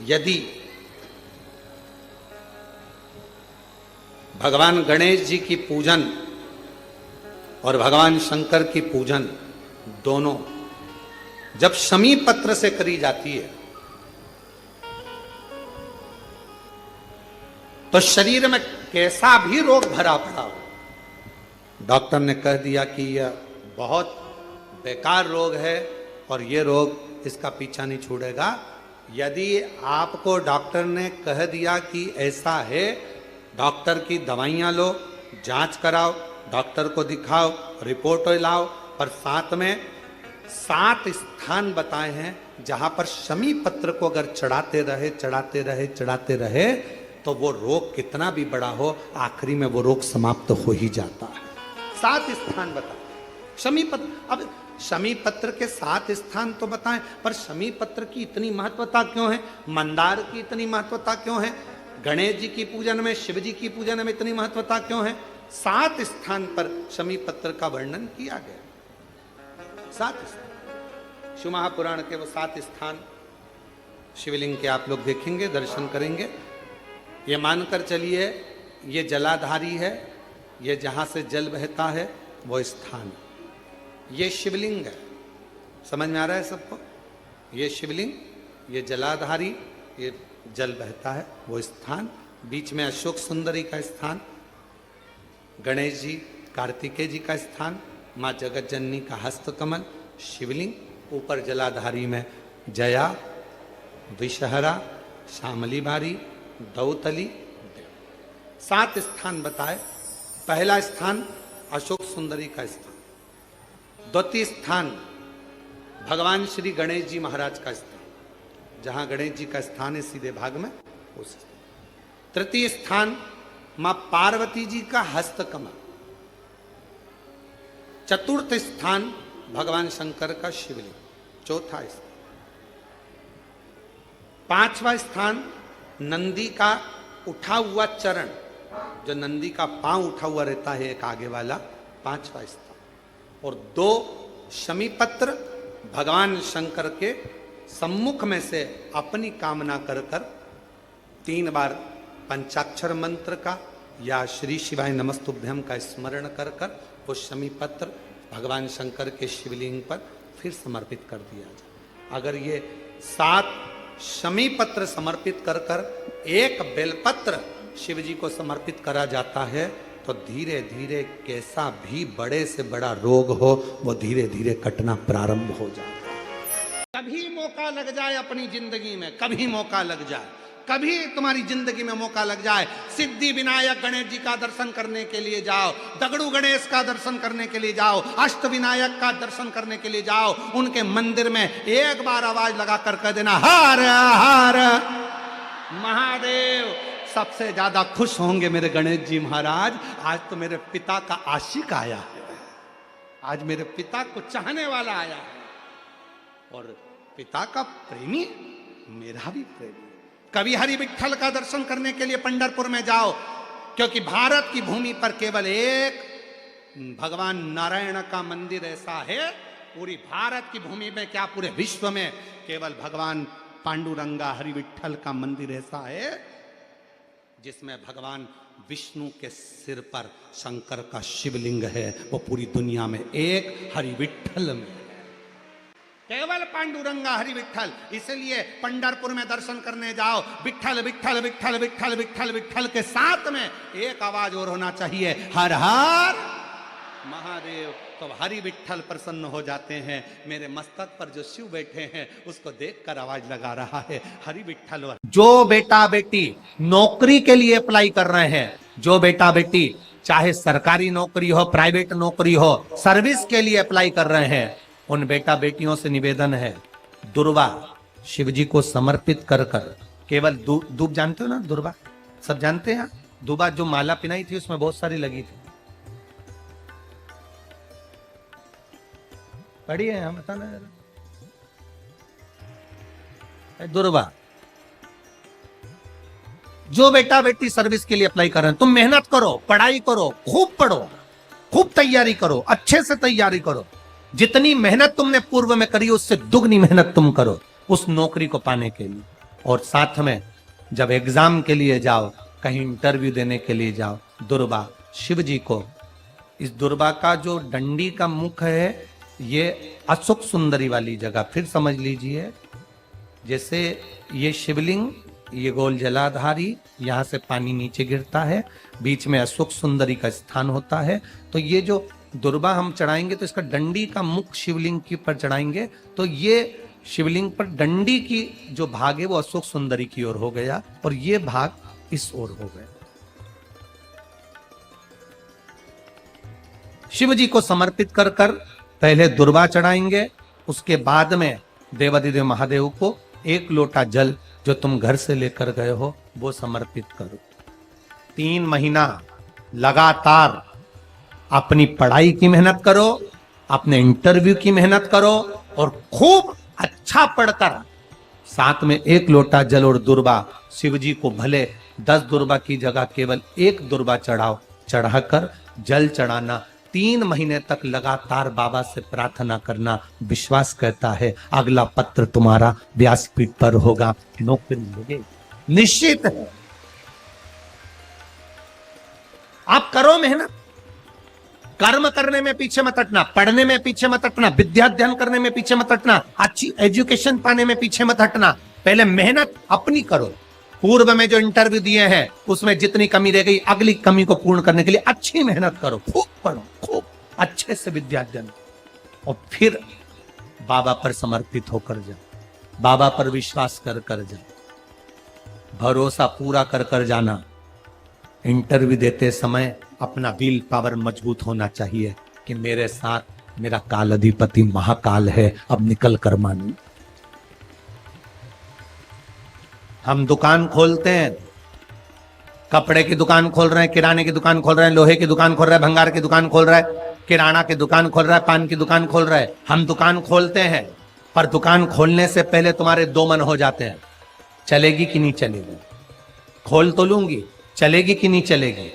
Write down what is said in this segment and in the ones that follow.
यदि भगवान गणेश जी की पूजन और भगवान शंकर की पूजन दोनों जब शमी पत्र से करी जाती है तो शरीर में कैसा भी रोग भरा पड़ा हो, डॉक्टर ने कह दिया कि यह बहुत बेकार रोग है और यह रोग इसका पीछा नहीं छोड़ेगा। यदि आपको डॉक्टर ने कह दिया कि ऐसा है, डॉक्टर की दवाइयां लो, जांच कराओ, डॉक्टर को दिखाओ, रिपोर्ट लाओ, पर साथ में 7 स्थान बताए हैं जहां पर शमी पत्र को अगर चढ़ाते रहे तो वो रोग कितना भी बड़ा हो, आखिरी में वो रोग समाप्त हो ही जाता है। 7 स्थान बताए शमी पत्र। अब शमी पत्र के 7 स्थान तो बताएं, पर शमी पत्र की इतनी महत्वता क्यों है, मंदार की इतनी महत्वता क्यों है, गणेश जी की पूजन में, शिव जी की पूजन में इतनी महत्वता क्यों है? 7 स्थान पर शमी पत्र का वर्णन किया गया। 7 स्थान शिव महापुराण के वो 7 स्थान शिवलिंग के आप लोग देखेंगे, दर्शन करेंगे। ये मानकर चलिए ये जलाधारी है, ये जहां से जल बहता है वो स्थान, ये शिवलिंग है। समझ में आ रहा है सबको? ये शिवलिंग, ये जलाधारी, ये जल बहता है वो स्थान, बीच में अशोक सुंदरी का स्थान, गणेश जी कार्तिकेय जी का स्थान, माँ जगत जननी का हस्त कमल, शिवलिंग, ऊपर जलाधारी में जया, विषहरा, शामली बारी, दौतली, 7 स्थान बताए। पहला स्थान अशोक सुंदरी का स्थान, द्वितीय स्थान भगवान श्री गणेश जी महाराज का स्थान, जहां गणेश जी का स्थान है सीधे भाग में उस। तृतीय स्थान मां पार्वती जी का हस्त कमल। चतुर्थ स्थान भगवान शंकर का शिवलिंग। चौथा स्थान। 5वां स्थान नंदी का उठा हुआ चरण, जो नंदी का पांव उठा हुआ रहता है एक आगे वाला, 5वां स्थान। और 2 शमी पत्र भगवान शंकर के सम्मुख में से अपनी कामना कर 3 बार पंचाक्षर मंत्र का या श्री शिवाय नमस्तुभ्यम का स्मरण कर वो शमी पत्र भगवान शंकर के शिवलिंग पर फिर समर्पित कर दिया जाए। अगर ये 7 शमी पत्र समर्पित कर एक बेलपत्र शिव जी को समर्पित करा जाता है तो धीरे धीरे कैसा भी बड़े से बड़ा रोग हो वो धीरे धीरे कटना प्रारंभ हो जाता है। कभी मौका लग जाए अपनी जिंदगी में, कभी मौका लग जाए, कभी तुम्हारी जिंदगी में मौका लग जाए, सिद्धि विनायक गणेश जी का दर्शन करने के लिए जाओ, दगड़ू गणेश का दर्शन करने के लिए जाओ, अष्ट विनायक का दर्शन करने के लिए जाओ, उनके मंदिर में एक बार आवाज लगा कर कह देना हर हर महादेव। सबसे ज्यादा खुश होंगे मेरे गणेश जी महाराज, आज तो मेरे पिता का आशिक आया है, आज मेरे पिता को चाहने वाला आया है, और पिता का प्रेमी मेरा भी प्रेमी। कभी हरि विठ्ठल का दर्शन करने के लिए पंढरपुर में जाओ, क्योंकि भारत की भूमि पर केवल एक भगवान नारायण का मंदिर ऐसा है, पूरी भारत की भूमि में क्या पूरे विश्व में केवल भगवान पांडुरंगा हरि विठ्ठल का मंदिर ऐसा है जिसमें भगवान विष्णु के सिर पर शंकर का शिवलिंग है, वो पूरी दुनिया में एक हरि विठ्ठल में, केवल पांडुरंगा हरि विठ्ठल। इसलिए पंढरपुर में दर्शन करने जाओ, विठ्ठल विठ्ठल विठ्ठल विठ्ठल विठ्ठल विठ्ठल के साथ में एक आवाज और होना चाहिए, हर हर महादेव। तो हरि विठ्ठल प्रसन्न हो जाते हैं। मेरे मस्तक पर जो शिव बैठे हैं उसको देखकर आवाज लगा रहा है हरि विठ्ठल। जो बेटा बेटी नौकरी के लिए अप्लाई कर रहे हैं, जो बेटा बेटी चाहे सरकारी नौकरी हो, प्राइवेट नौकरी हो, सर्विस के लिए अप्लाई कर रहे हैं, उन बेटा बेटियों से निवेदन है, दुर्वा शिव जी को समर्पित कर केवल दूब जानते हो ना, दुर्वा सब जानते हैं। दुर्वा जो माला पिनाई थी उसमें बहुत सारी लगी थी, पढ़ी है यहाँ, बताना जरा। दुर्वा जो बेटा बेटी सर्विस के लिए अप्लाई कर रहे हैं, तुम मेहनत करो, पढ़ाई करो, खूब पढ़ो, खूब तैयारी करो, अच्छे से तैयारी करो, जितनी मेहनत तुमने पूर्व में करी उससे दुगनी मेहनत तुम करो उस नौकरी को पाने के लिए। और साथ में जब एग्जाम के लिए जाओ, कहीं इंटरव्यू देने के लिए जाओ, दुर्वा शिव जी को, इस दुर्वा का जो डंडी का मुख है ये अशोक सुंदरी वाली जगह, फिर समझ लीजिए जैसे ये शिवलिंग, ये गोल जलाधारी, यहाँ से पानी नीचे गिरता है, बीच में अशोक सुंदरी का स्थान होता है। तो ये जो दुर्वा हम चढ़ाएंगे तो इसका डंडी का मुख शिवलिंग के पर चढ़ाएंगे तो ये शिवलिंग पर डंडी की जो भाग है वो अशोक सुंदरी की ओर हो गया और ये भाग इस ओर हो गया। शिव जी को समर्पित कर कर पहले दुर्वा चढ़ाएंगे, उसके बाद में देवाधिदेव महादेव को एक लोटा जल जो तुम घर से लेकर गए हो वो समर्पित करो। 3 महीना लगातार अपनी पढ़ाई की मेहनत करो, अपने इंटरव्यू की मेहनत करो और खूब अच्छा पढ़कर साथ में 1 लोटा जल और दुर्वा, शिव जी को भले 10 दुर्वा की जगह केवल 1 दुर्वा चढ़ाओ, चढ़ाकर जल चढ़ाना, 3 महीने तक लगातार बाबा से प्रार्थना करना। विश्वास कहता है अगला पत्र तुम्हारा व्यासपीठ पर होगा, नौकरी मिलेगी, निश्चित है। आप करो मेहनत, कर्म करने में पीछे मत हटना, पढ़ने में पीछे मत हटना, विद्या अध्ययन करने में पीछे मत हटना, अच्छी एजुकेशन पाने में पीछे मत हटना। पहले मेहनत अपनी करो। पूर्व में जो इंटरव्यू दिए हैं उसमें जितनी कमी रह गई, अगली कमी को पूर्ण करने के लिए अच्छी मेहनत करो, खूब पढ़ो, खूब अच्छे से विद्या अध्ययन, और फिर बाबा पर समर्पित होकर जाओ, बाबा पर विश्वास कर कर जाओ, भरोसा पूरा कर कर जाना। इंटरव्यू देते समय अपना विल पावर मजबूत होना चाहिए कि मेरे साथ मेरा काल अधिपति महाकाल है, अब निकल कर मानू। हम दुकान खोलते हैं, कपड़े की दुकान खोल रहे हैं, किराने की दुकान खोल रहे हैं, लोहे की दुकान खोल रहे हैं, भंगार की दुकान खोल रहे हैं, किराना की दुकान खोल रहा है, पान की दुकान खोल रहा है। हम दुकान खोलते हैं पर दुकान खोलने से पहले तुम्हारे 2 मन हो जाते हैं, चलेगी कि नहीं चलेगी, खोल तो लूंगी, चलेगी कि नहीं चलेगी।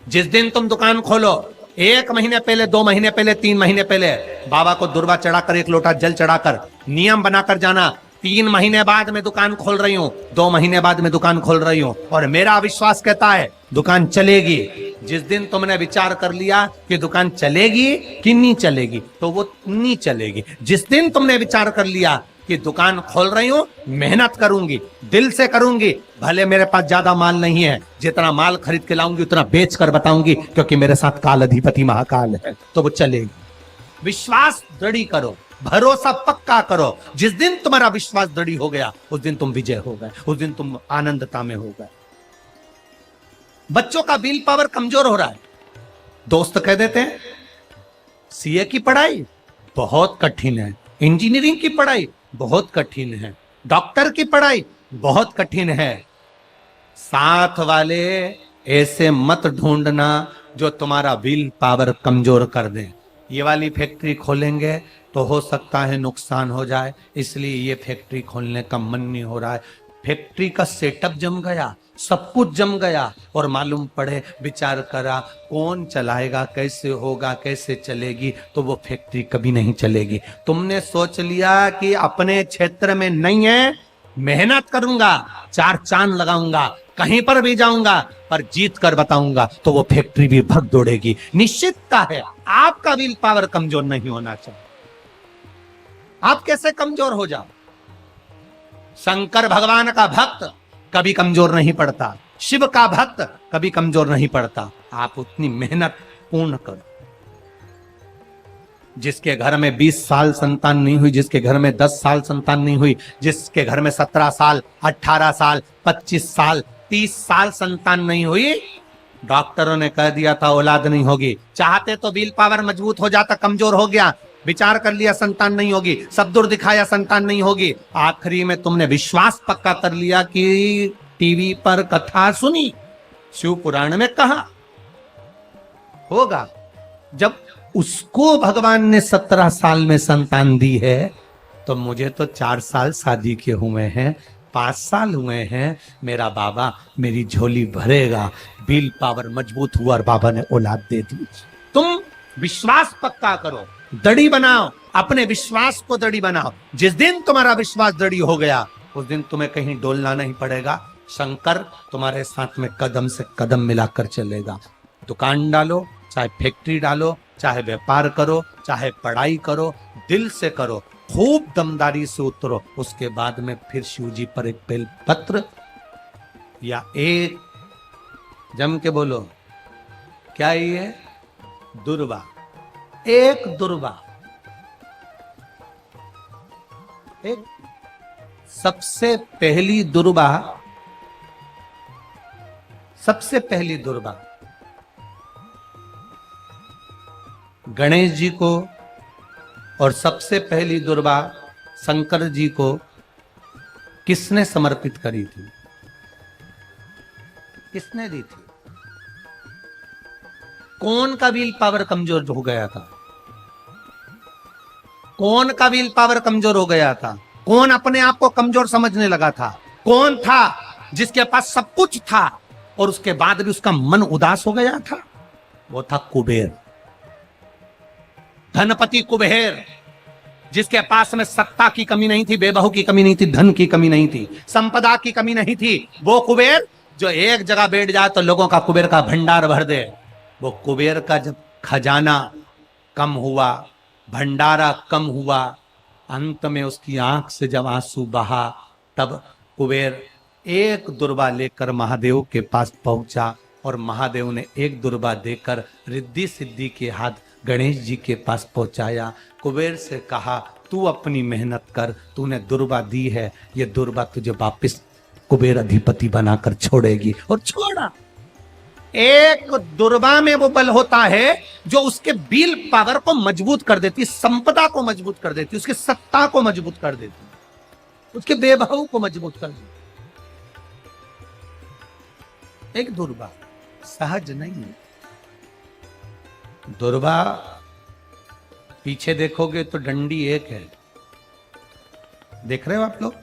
जिस दिन तुम दुकान खोलो 1 महीने पहले, 2 महीने पहले, 3 महीने पहले बाबा को दुर्वा चढ़ाकर 1 लोटा जल चढ़ाकर नियम बनाकर जाना, 3 महीने बाद मैं दुकान खोल रही हूं, 2 महीने बाद मैं दुकान खोल रही हूं और मेरा विश्वास कहता है दुकान चलेगी। जिस दिन तुमने विचार कर लिया कि दुकान चलेगी कि नहीं चलेगी तो वो नहीं चलेगी। जिस दिन तुमने विचार कर लिया कि दुकान खोल रही हूं, मेहनत करूंगी, दिल से करूंगी, भले मेरे पास ज्यादा माल नहीं है, जितना माल खरीद के लाऊंगी उतना बेच कर बताऊंगी क्योंकि मेरे साथ काल अधिपति महाकाल है, तो वो चलेगी। विश्वास दृढ़ करो, भरोसा पक्का करो। जिस दिन तुम्हारा विश्वास दृढ़ हो गया उस दिन तुम विजय हो गए, उस दिन तुम आनंदता में हो गए। बच्चों का विल पावर कमजोर हो रहा है, दोस्त कह देते हैं सीए की पढ़ाई बहुत कठिन है, इंजीनियरिंग की पढ़ाई बहुत कठिन है, डॉक्टर की पढ़ाई बहुत कठिन है। साथ वाले ऐसे मत ढूंढना जो तुम्हारा विल पावर कमजोर कर दे। ये वाली फैक्ट्री खोलेंगे तो हो सकता है नुकसान हो जाए, इसलिए ये फैक्ट्री खोलने का मन नहीं हो रहा है। फैक्ट्री का सेटअप जम गया, सब कुछ जम गया और मालूम पड़े, विचार करा कौन चलाएगा, कैसे होगा, कैसे चलेगी, तो वो फैक्ट्री कभी नहीं चलेगी। तुमने सोच लिया कि अपने क्षेत्र में नहीं है, मेहनत करूंगा, 4 चांद लगाऊंगा, कहीं पर भी जाऊंगा पर जीत कर बताऊंगा, तो वो फैक्ट्री भी भग दौड़ेगी। निश्चितता है आपका विल पावर कमजोर नहीं होना चाहिए। आप कैसे कमजोर हो जाओ? शंकर भगवान का भक्त कभी कमजोर नहीं पड़ता, शिव का भक्त कभी कमजोर नहीं पड़ता। आप उतनी मेहनत पूर्ण करो। जिसके घर में 20 साल संतान नहीं हुई, जिसके घर में 10 साल संतान नहीं हुई, जिसके घर में 17 साल, 18 साल, 25 साल, 30 साल संतान नहीं हुई, डॉक्टरों ने कह दिया था औलाद नहीं होगी। चाहते तो विल पावर मजबूत हो जाता, कमजोर हो गया, विचार कर लिया संतान नहीं होगी, सब दूर दिखाया संतान नहीं होगी, आखिरी में तुमने विश्वास पक्का कर लिया कि टीवी पर कथा सुनी, शिव पुराण में कहा होगा। जब उसको भगवान ने 17 साल में संतान दी है तो मुझे तो 4 साल शादी के हुए हैं, 5 साल हुए हैं, मेरा बाबा मेरी झोली भरेगा। विल पावर मजबूत हुआ और बाबा ने औलाद दे दी। तुम विश्वास पक्का करो, दड़ी बनाओ, अपने विश्वास को दड़ी बनाओ। जिस दिन तुम्हारा विश्वास दड़ी हो गया उस दिन तुम्हें कहीं डोलना नहीं पड़ेगा। शंकर तुम्हारे साथ में कदम से कदम मिलाकर चलेगा। दुकान डालो, चाहे फैक्ट्री डालो, चाहे व्यापार करो, चाहे पढ़ाई करो, दिल से करो, खूब दमदारी से उतरो। उसके बाद में फिर शिव जी पर एक बेल पत्र या एक, जम के बोलो, क्या ये दुर्वा, एक दुर्वा, एक सबसे पहली दुर्वा, सबसे पहली दुर्वा गणेश जी को और सबसे पहली दुर्वा शंकर जी को किसने समर्पित करी थी? किसने दी थी? कौन का विल पावर कमजोर हो गया था? कौन का विल पावर कमजोर हो गया था? कौन अपने आप को कमजोर समझने लगा था? कौन था जिसके पास सब कुछ था और उसके बाद भी उसका मन उदास हो गया था? वो था कुबेर, धनपति कुबेर, जिसके पास में सत्ता की कमी नहीं थी, बेबहू की कमी नहीं थी, धन की कमी नहीं थी, संपदा की कमी नहीं थी। वो कुबेर जो एक जगह बैठ जाए तो लोगों का कुबेर का भंडार भर दे। वो कुबेर का जब खजाना कम हुआ, भंडारा कम हुआ, अंत में उसकी आंख से जब आंसू बहा, तब कुबेर एक दुर्वा लेकर महादेव के पास पहुंचा और महादेव ने एक दुर्वा देकर रिद्धि सिद्धि के हाथ गणेश जी के पास पहुंचाया। कुबेर से कहा, तू अपनी मेहनत कर, तूने दुर्वा दी है, ये दुर्वा तुझे वापिस कुबेर अधिपति बनाकर छोड़ेगी। और छोड़ा। एक दुर्वा में वो बल होता है जो उसके विल पावर को मजबूत कर देती, संपदा को मजबूत कर देती, उसकी सत्ता को मजबूत कर देती, उसके बेबहू को मजबूत कर देती। एक दुर्वा सहज नहीं है। दुर्वा पीछे देखोगे तो डंडी एक है। देख रहे हो आप लोग?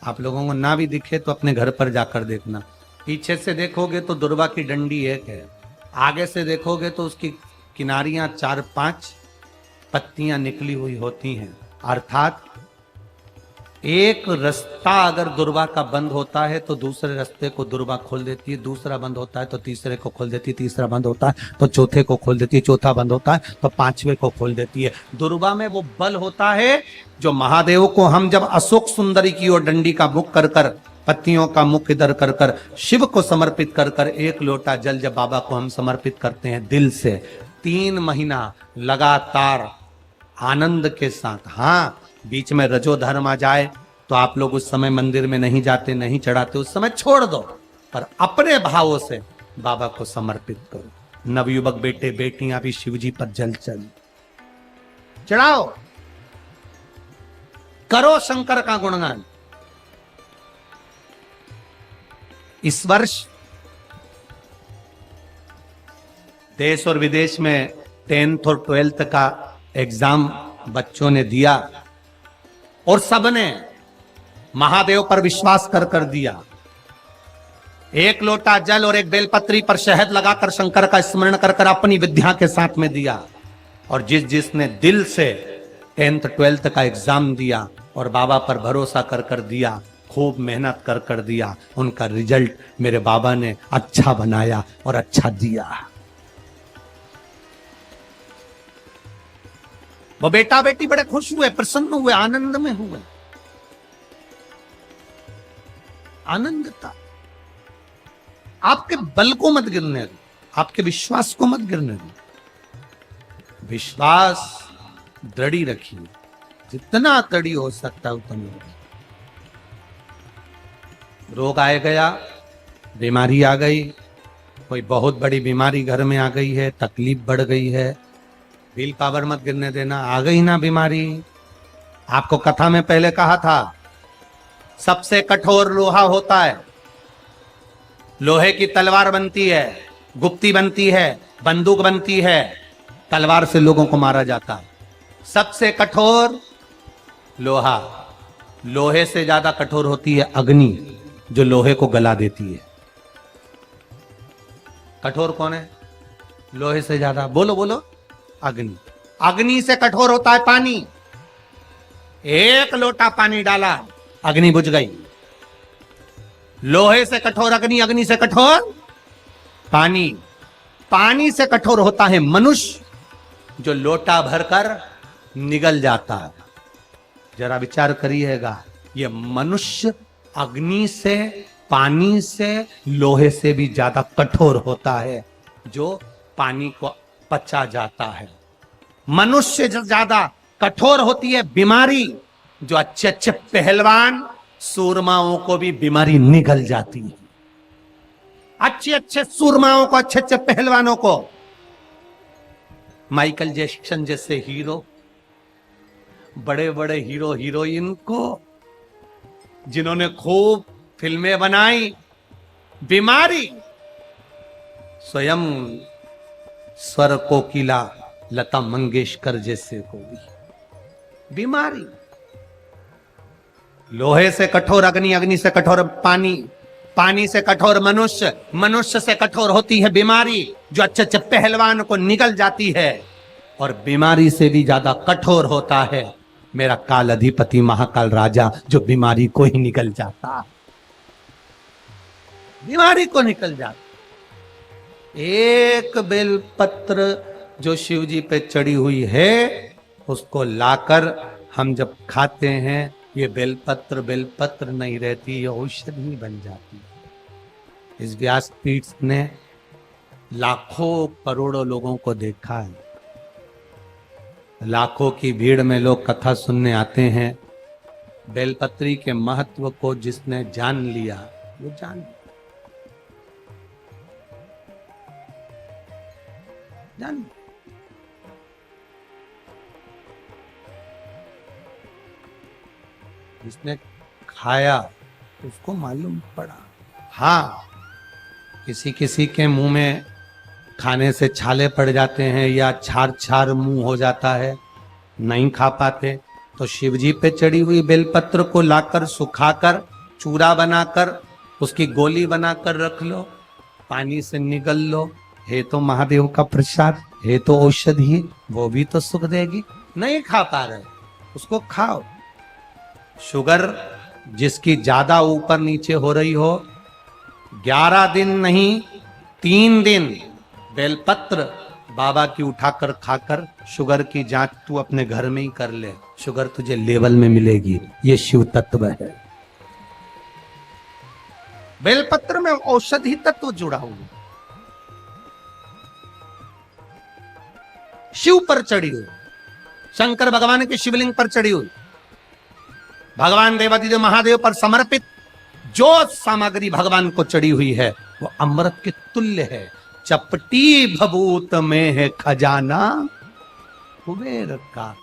आप लोगों को ना भी दिखे तो अपने घर पर जाकर देखना। पीछे से देखोगे तो दुर्वा की डंडी एक है, आगे से देखोगे तो उसकी किनारियां 4-5 पत्तियां निकली हुई होती हैं। अर्थात एक रास्ता अगर दुर्वा का बंद होता है तो दूसरे रास्ते को दुर्वा खोल देती है, दूसरा बंद होता है तो तीसरे को खोल देती है, तीसरा बंद होता है तो चौथे को खोल देती है, चौथा बंद होता है तो पांचवे को खोल देती है। दुर्वा में वो बल होता है जो महादेव को हम जब अशोक सुंदरी की ओर डंडी का मुख कर कर, पत्तियों का मुख इधर कर कर शिव को समर्पित कर कर, एक लोटा जल जब बाबा को हम समर्पित करते हैं दिल से, 3 महीना लगातार आनंद के साथ, हाँ बीच में रजो धर्म आ जाए तो आप लोग उस समय मंदिर में नहीं जाते, नहीं चढ़ाते, उस समय छोड़ दो, पर अपने भावों से बाबा को समर्पित करो। नवयुवक बेटे बेटियां भी शिव जी पर जल चढ़ाओ, करो शंकर का गुणगान। इस वर्ष देश और विदेश में 10th और 12th का एग्जाम बच्चों ने दिया और सबने महादेव पर विश्वास कर कर दिया। एक लोटा जल और एक बेलपत्री पर शहद लगाकर शंकर का स्मरण कर कर अपनी विद्या के साथ में दिया। और जिसने दिल से 10th 12th का एग्जाम दिया और बाबा पर भरोसा कर कर दिया, खूब मेहनत कर कर दिया, उनका रिजल्ट मेरे बाबा ने अच्छा बनाया और अच्छा दिया। वो बेटा बेटी बड़े खुश हुए, प्रसन्न हुए, आनंद में हुए, आनंद था। आपके बल को मत गिरने दो, आपके विश्वास को मत गिरने दो। विश्वास दृढ़ रखिए, जितना दृढ़ हो सकता है उतना। रोग आए गया, बीमारी आ गई, कोई बहुत बड़ी बीमारी घर में आ गई है, तकलीफ बढ़ गई है, विल पावर मत गिरने देना। आ गई ना बीमारी, आपको कथा में पहले कहा था सबसे कठोर लोहा होता है, लोहे की तलवार बनती है, गुप्ती बनती है, बंदूक बनती है, तलवार से लोगों को मारा जाता है। सबसे कठोर लोहा, लोहे से ज्यादा कठोर होती है अग्नि, जो लोहे को गला देती है। कठोर कौन है लोहे से ज्यादा? बोलो बोलो, अग्नि। अग्नि से कठोर होता है पानी। एक लोटा पानी डाला, अग्नि बुझ गई। लोहे से कठोर अग्नि, अग्नि से कठोर पानी, पानी से कठोर होता है मनुष्य, जो लोटा भरकर निगल जाता है। जरा विचार करिएगा, ये मनुष्य अग्नि से, पानी से, लोहे से भी ज्यादा कठोर होता है, जो पानी को पचा जाता है। मनुष्य से ज्यादा कठोर होती है बीमारी, जो अच्छे अच्छे पहलवान सूरमाओं को भी बीमारी निगल जाती है। अच्छे अच्छे सूरमाओं को, अच्छे अच्छे पहलवानों को, माइकल जैक्सन जैसे हीरो, बड़े बड़े हीरो हीरोइन को, जिन्होंने खूब फिल्में बनाई, बीमारी स्वयं स्वर कोकिला लता मंगेशकर जैसे को भी बीमारी। लोहे से कठोर अग्नि, अग्नि से कठोर पानी, पानी से कठोर मनुष्य, मनुष्य से कठोर होती है बीमारी, जो अच्छे अच्छे पहलवान को निगल जाती है। और बीमारी से भी ज्यादा कठोर होता है मेरा काल अधिपति महाकाल राजा, जो बीमारी को ही निकल जाता, बीमारी को निकल जाता। एक बेलपत्र जो शिव जी पे चढ़ी हुई है, उसको लाकर हम जब खाते हैं, ये बेलपत्र बेलपत्र नहीं रहती, ये औषधि बन जाती है। इस व्यासपीठ ने लाखों करोड़ों लोगों को देखा है, लाखों की भीड़ में लोग कथा सुनने आते हैं। बेलपत्री के महत्व को जिसने जान लिया, वो जान जिसने खाया उसको मालूम पड़ा। हाँ, किसी किसी के मुंह में खाने से छाले पड़ जाते हैं या छार छार मुंह हो जाता है, नहीं खा पाते, तो शिवजी पे चढ़ी हुई बेलपत्र को लाकर सुखाकर चूरा बनाकर उसकी गोली बनाकर रख लो, पानी से निगल लो। है तो महादेव का प्रसाद, है तो औषधि, वो भी तो सुख देगी। नहीं खा पा रहे, उसको खाओ। शुगर जिसकी ज्यादा ऊपर नीचे हो रही हो, 11 दिन नहीं 3 दिन बेलपत्र बाबा की उठाकर खाकर शुगर की जांच तू अपने घर में ही कर ले, शुगर तुझे लेवल में मिलेगी। ये शिव तत्व है। बेलपत्र में औषधि तत्व जुड़ा हुआ, शिव पर चढ़ी हुई, शंकर भगवान के शिवलिंग पर चढ़ी हुई, भगवान देवादिदेव महादेव पर समर्पित जो सामग्री भगवान को चढ़ी हुई है, वो अमृत के तुल्य है। चपटी भभूत में है खजाना कुबेर का।